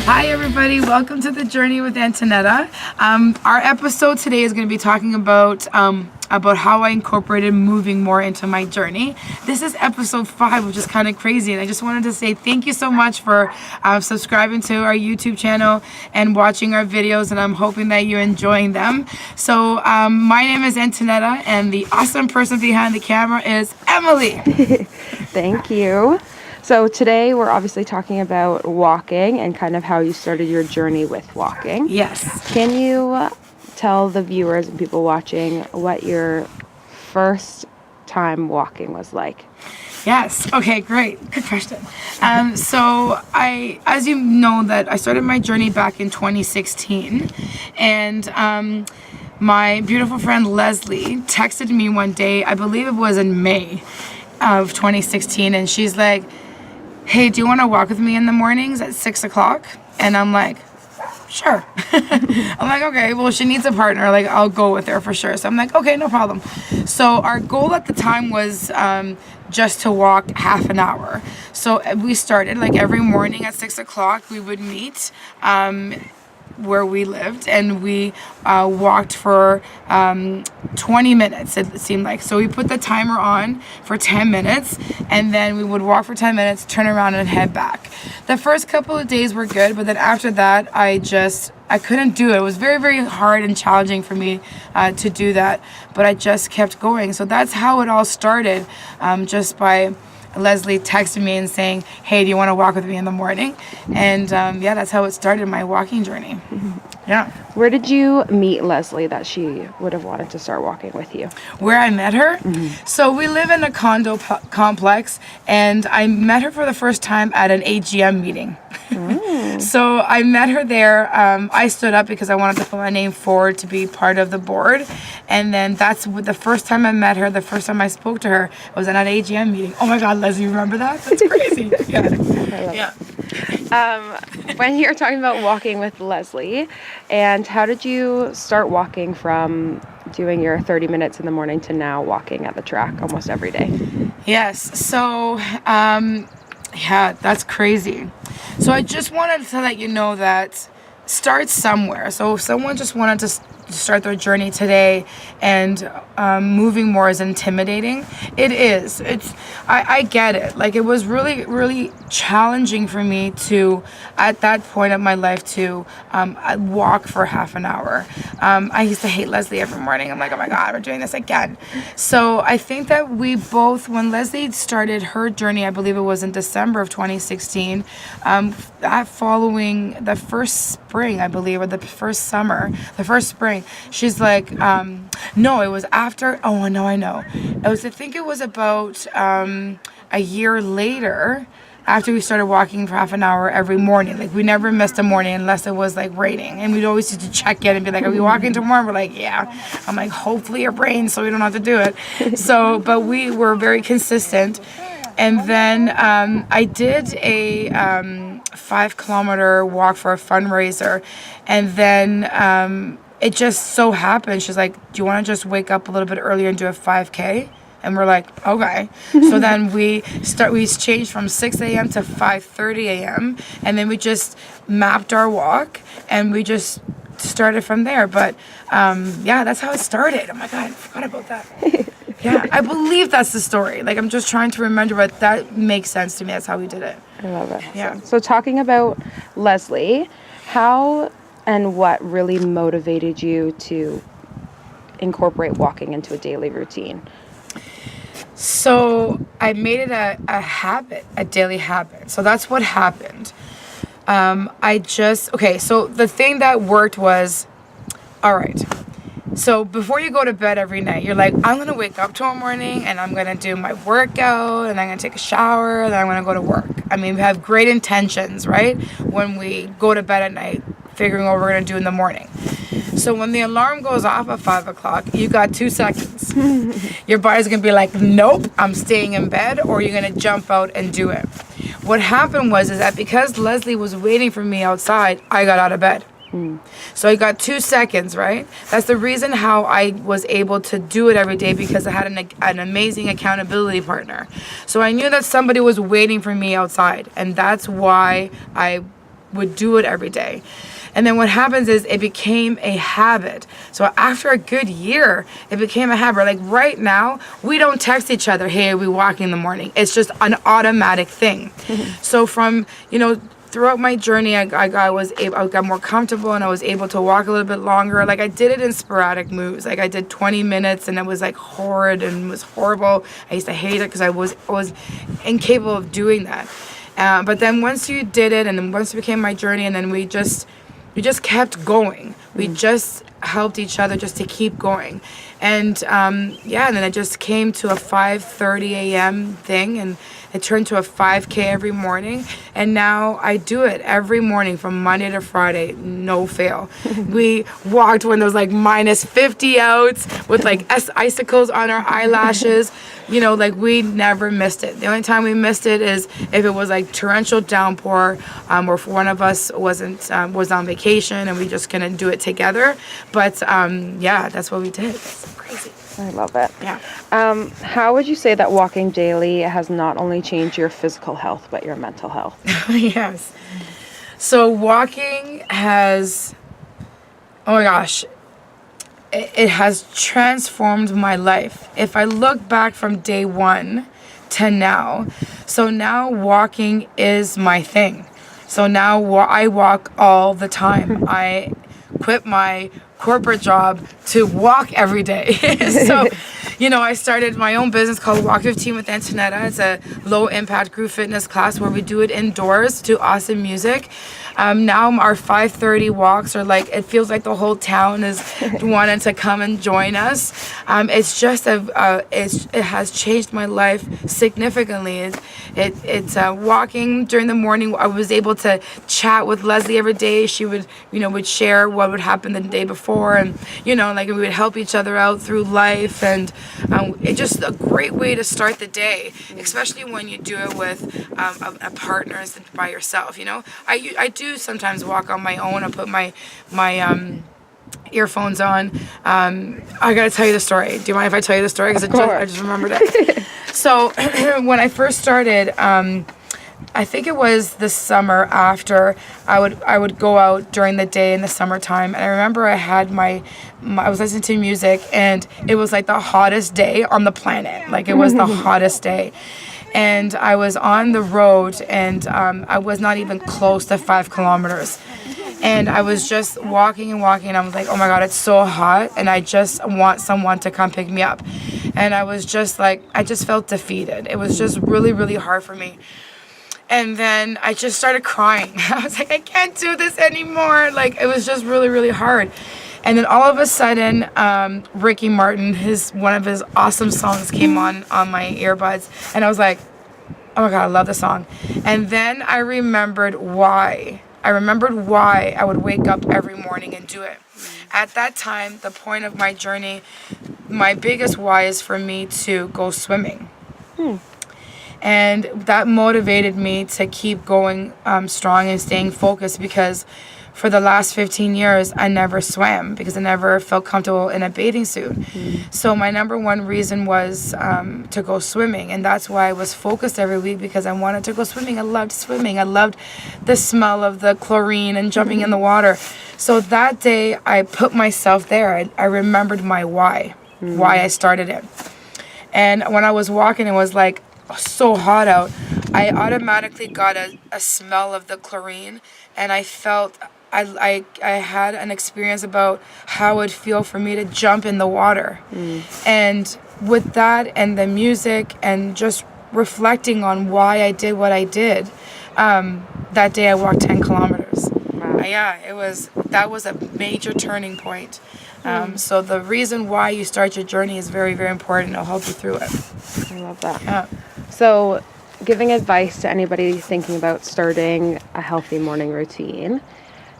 Hi everybody, welcome to The Journey with Antonetta. Our episode today is going to be talking about how I incorporated moving more into my journey. This is episode 5, which is kind of crazy, and I just wanted to say thank you so much for subscribing to our YouTube channel and watching our videos, and I'm hoping that you're enjoying them. So my name is Antonetta, and the awesome person behind the camera is Emily. Thank you. So today we're obviously talking about walking and kind of how you started your journey with walking. Yes. Can you tell the viewers and people watching what your first time walking was like? Yes. Okay, great. Good question. So as you know, that I started my journey back in 2016, and my beautiful friend Leslie texted me one day, I believe it was in May of 2016, and she's like, hey, do you want to walk with me in the mornings at 6 o'clock? And I'm like, sure. I'm like, okay, well, she needs a partner. Like, I'll go with her for sure. So I'm like, okay, no problem. So our goal at the time was just to walk half an hour. So we started, like, every morning at 6 o'clock, we would meet where we lived, and we walked for 20 minutes, it seemed like. So we put the timer on for 10 minutes, and then we would walk for 10 minutes, turn around, and head back. The first couple of days were good, but then after that, I couldn't do it. It was very, very hard and challenging for me to do that, but I just kept going. So that's how it all started, just by Leslie texted me and saying, hey, do you want to walk with me in the morning? And yeah, that's how it started, my walking journey. Yeah. Where did you meet Leslie that she would have wanted to start walking with you? Where I met her? So we live in a condo complex, and I met her for the first time at an AGM meeting. So I met her there. I stood up because I wanted to put my name forward to be part of the board. And then that's the first time I met her, the first time I spoke to her was at an AGM meeting. Oh my God, Leslie, you remember that? That's crazy. Yeah. When you're talking about walking with Leslie, and how did you start walking from doing your 30 minutes in the morning to now walking at the track almost every day? Yes. So, yeah, that's crazy. So I just wanted to let you know that start somewhere. So if someone just wanted to start their journey today, and moving more is intimidating, it is. I get it. Like, it was really, really challenging for me to, at that point of my life, to walk for half an hour. I used to hate Leslie every morning. I'm like, oh my God, we're doing this again. So I think that we both, when Leslie started her journey, I believe it was in December of 2016, following the first spring, I believe, or the first summer, the first spring, she's like, no, it was after, oh no, I know. I think it was about a year later, after we started walking for half an hour every morning. Like, we never missed a morning unless it was like raining, and we'd always used to check in and be like, are we walking tomorrow? We're like, yeah. I'm like, hopefully it rains so we don't have to do it. So, but we were very consistent. And then I did a 5-kilometer walk for a fundraiser, and then it just so happened, she's like, do you want to just wake up a little bit earlier and do a 5K? And we're like, okay. So then we changed from 6 a.m. to 5:30 a.m. And then we just mapped our walk, and we just started from there. But yeah, that's how it started. Oh my God, I forgot about that. Yeah, I believe that's the story. Like, I'm just trying to remember, but that makes sense to me. That's how we did it. I love it. Yeah. So talking about Leslie, how and what really motivated you to incorporate walking into a daily routine? So I made it a habit, a daily habit. So that's what happened. So the thing that worked was, all right, so before you go to bed every night, you're like, I'm going to wake up tomorrow morning, and I'm going to do my workout, and I'm going to take a shower, and then I'm going to go to work. I mean, we have great intentions, right? When we go to bed at night, figuring what we're going to do in the morning. So when the alarm goes off at 5 o'clock, you got 2 seconds. Your body's going to be like, nope, I'm staying in bed, or you're going to jump out and do it. What happened was that because Leslie was waiting for me outside, I got out of bed. So I got 2 seconds, right? That's the reason how I was able to do it every day, because I had an amazing accountability partner. So I knew that somebody was waiting for me outside, and that's why I would do it every day. And then what happens is it became a habit. So after a good year, it became a habit. Like right now, we don't text each other, hey, are we walking in the morning? It's just an automatic thing. So from, throughout my journey, I got more comfortable, and I was able to walk a little bit longer. Like I did it in sporadic moves. Like I did 20 minutes, and it was like horrid and was horrible. I used to hate it because I was incapable of doing that. But then once you did it, and then once it became my journey, and then we just kept going. We just helped each other just to keep going. And and then it just came to a 5:30 a.m. thing, and it turned to a 5K every morning. And now I do it every morning from Monday to Friday, no fail. We walked when there was like minus 50 out with like icicles on our eyelashes. Like we never missed it. The only time we missed it is if it was like torrential downpour, or if one of us was on vacation and we just couldn't do it together. But that's what we did. It's crazy. I love it. Yeah. How would you say that walking daily has not only changed your physical health, but your mental health? Yes. So walking has, oh my gosh, it has transformed my life. If I look back from day one to now, so now walking is my thing. So now I walk all the time. I quit my corporate job to walk every day. So, I started my own business called Walk 15 with Antonetta. It's a low impact group fitness class where we do it indoors to awesome music. Now our 5:30 walks are like, it feels like the whole town is wanting to come and join us. It's just it has changed my life significantly. It's walking during the morning. I was able to chat with Leslie every day. She would share what would happen the day before, and like we would help each other out through life, and it's just a great way to start the day, especially when you do it with a partner instead of by yourself. I do sometimes walk on my own. I put my earphones on. I gotta tell you the story. Do you mind if I tell you the story? Because I just remembered it. So when I first started, I think it was the summer after, I would go out during the day in the summertime, and I remember I had I was listening to music, and it was like the hottest day on the planet. Like it was the hottest day. And I was on the road, and I was not even close to 5 kilometers. And I was just walking and walking, and I was like, oh my God, it's so hot, and I just want someone to come pick me up. And I was just like, I just felt defeated. It was just really, really hard for me. And then I just started crying. I was like, I can't do this anymore. Like, it was just really, really hard. And then all of a sudden, Ricky Martin, one of his awesome songs came on my earbuds. And I was like, oh my God, I love the song. And then I remembered why. I would wake up every morning and do it. At that time, the point of my journey, my biggest why is for me to go swimming. And that motivated me to keep going strong and staying focused, because for the last 15 years, I never swam because I never felt comfortable in a bathing suit. So my number one reason was to go swimming. And that's why I was focused every week, because I wanted to go swimming. I loved swimming. I loved the smell of the chlorine and jumping in the water. So that day, I put myself there. I remembered my why I started it. And when I was walking, it was like so hot out. I automatically got a smell of the chlorine, and I felt I had an experience about how it would feel for me to jump in the water. And with that and the music and just reflecting on why I did what I did, that day I walked 10 kilometers. That was a major turning point. So the reason why you start your journey is very, very important. It'll help you through it. I love that. Yeah. So giving advice to anybody thinking about starting a healthy morning routine,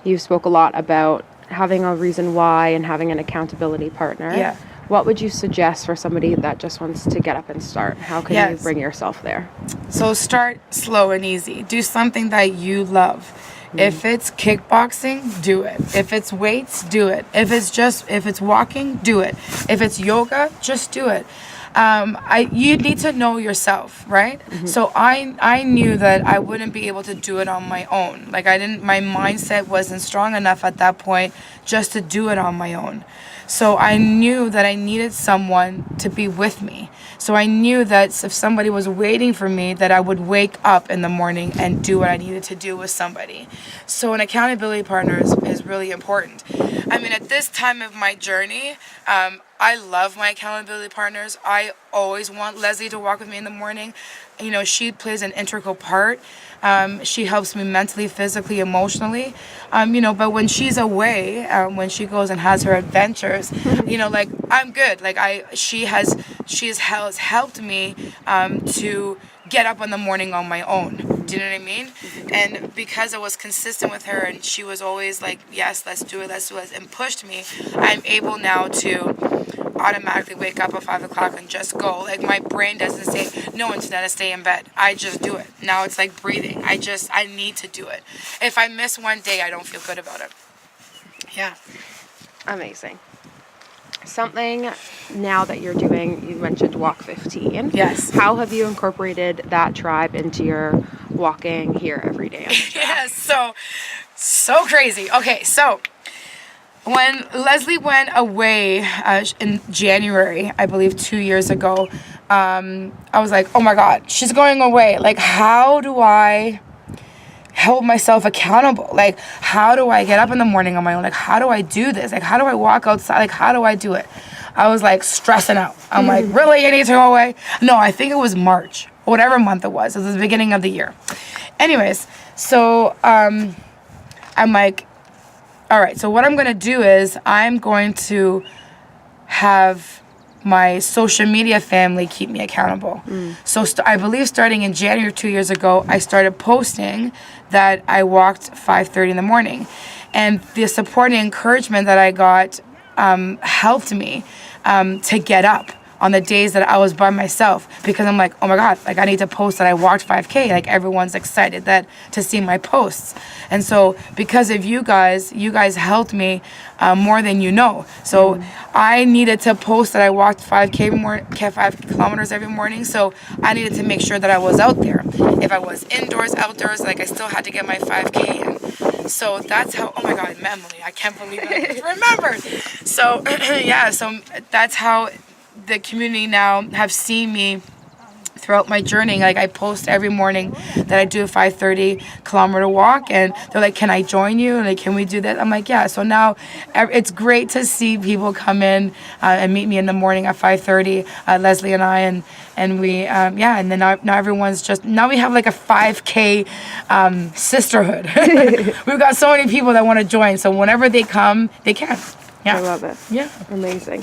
you spoke a lot about having a reason why and having an accountability partner. Yeah. What would you suggest for somebody that just wants to get up and start? How can you bring yourself there? So start slow and easy. Do something that you love. If it's kickboxing, do it. If it's weights, do it. If it's walking, do it. If it's yoga, just do it. you need to know yourself, right? So I knew that I wouldn't be able to do it on my own. Like my mindset wasn't strong enough at that point just to do it on my own. So I knew that I needed someone to be with me. So I knew that if somebody was waiting for me, that I would wake up in the morning and do what I needed to do with somebody. So an accountability partner is really important. I mean, at this time of my journey, I love my accountability partners. I always want Leslie to walk with me in the morning. You know, she plays an integral part. She helps me mentally, physically, emotionally. You know, but when she's away, when she goes and has her adventures, you know, like I'm good. Like she has helped me to get up in the morning on my own. Do you know what I mean? And because I was consistent with her and she was always like, yes, let's do it, and pushed me, I'm able now to automatically wake up at 5 o'clock and just go. Like my brain doesn't say, no, Antonetta, stay in bed. I just do it. Now it's like breathing. I need to do it. If I miss one day, I don't feel good about it. Yeah. Amazing. Something now that you're doing, you mentioned Walk 15. Yes. How have you incorporated that tribe into your walking here every day on the track? Yes, so crazy. Okay, so when Leslie went away in January, I believe 2 years ago, I was like, oh my God, she's going away. Like, how do I hold myself accountable? Like, how do I get up in the morning on my own? Like, how do I do this? Like, how do I walk outside? Like, how do I do it? I was like stressing out. I'm like, really? You need to go away? No, I think it was March, whatever month it was. It was the beginning of the year. Anyways, so I'm like, all right, so what I'm going to do is I'm going to have my social media family keep me accountable. So I believe starting in January 2 years ago, I started posting that I walked 5:30 in the morning. And the support and encouragement that I got helped me to get up on the days that I was by myself, because I'm like, oh my God, like I need to post that I walked 5K. Like everyone's excited to see my posts. And so because of you guys helped me more than you know. So I needed to post that I walked 5 kilometers every morning. So I needed to make sure that I was out there. If I was indoors, outdoors, like I still had to get my 5K in. So that's how, oh my God, Emily, I can't believe I just remembered. So yeah, so that's how the community now have seen me throughout my journey. Like I post every morning that I do a 5:30 kilometer walk, and they're like, can I join you? Like, can we do that? I'm like, yeah. So now it's great to see people come in and meet me in the morning at 5:30, Leslie and I, and we yeah, and then now everyone's just, now we have like a 5K sisterhood. We've got so many people that want to join, so whenever they come, they can. Yeah. I love it. Yeah. Amazing.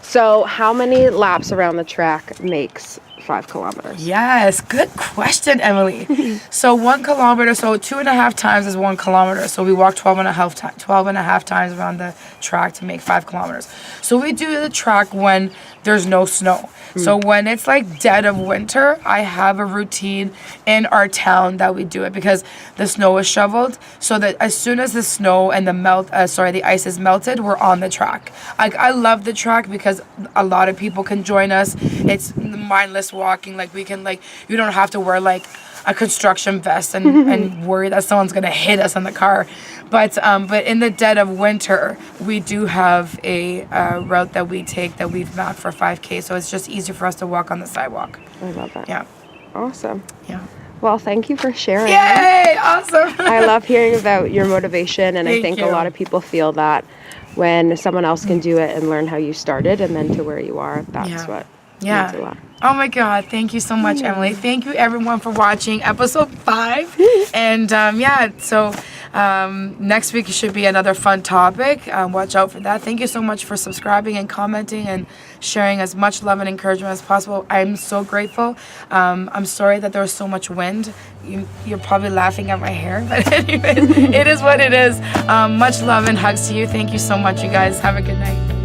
So how many laps around the track makes 5 kilometers? Yes, good question, Emily. So 1 kilometer, so 2.5 times is 1 kilometer. So we walk 12 and a half times around the track to make 5 kilometers. So we do the track when there's no snow. So when it's like dead of winter, I have a routine in our town that we do it, because the snow is shoveled, so that as soon as the snow and the ice is melted, we're on the track. I love the track because a lot of people can join us. It's mindless walking. Like we can, like, you don't have to wear like a construction vest and worry that someone's gonna hit us in the car. But in the dead of winter, we do have a route that we take that we've mapped for 5K, so it's just easier for us to walk on the sidewalk. I love that. Yeah. Awesome. Yeah. Well, thank you for sharing. Yay! Awesome. I love hearing about your motivation, and I think you. a lot of people feel that when someone else can do it and learn how you started and then to where you are, that's what means a lot. Oh my God, thank you so much, Emily. Thank you everyone for watching episode 5. And so next week should be another fun topic. Watch out for that. Thank you so much for subscribing and commenting and sharing as much love and encouragement as possible. I'm so grateful. I'm sorry that there was so much wind. You're probably laughing at my hair, but anyway, it is what it is. Much love and hugs to you. Thank you so much, you guys. Have a good night.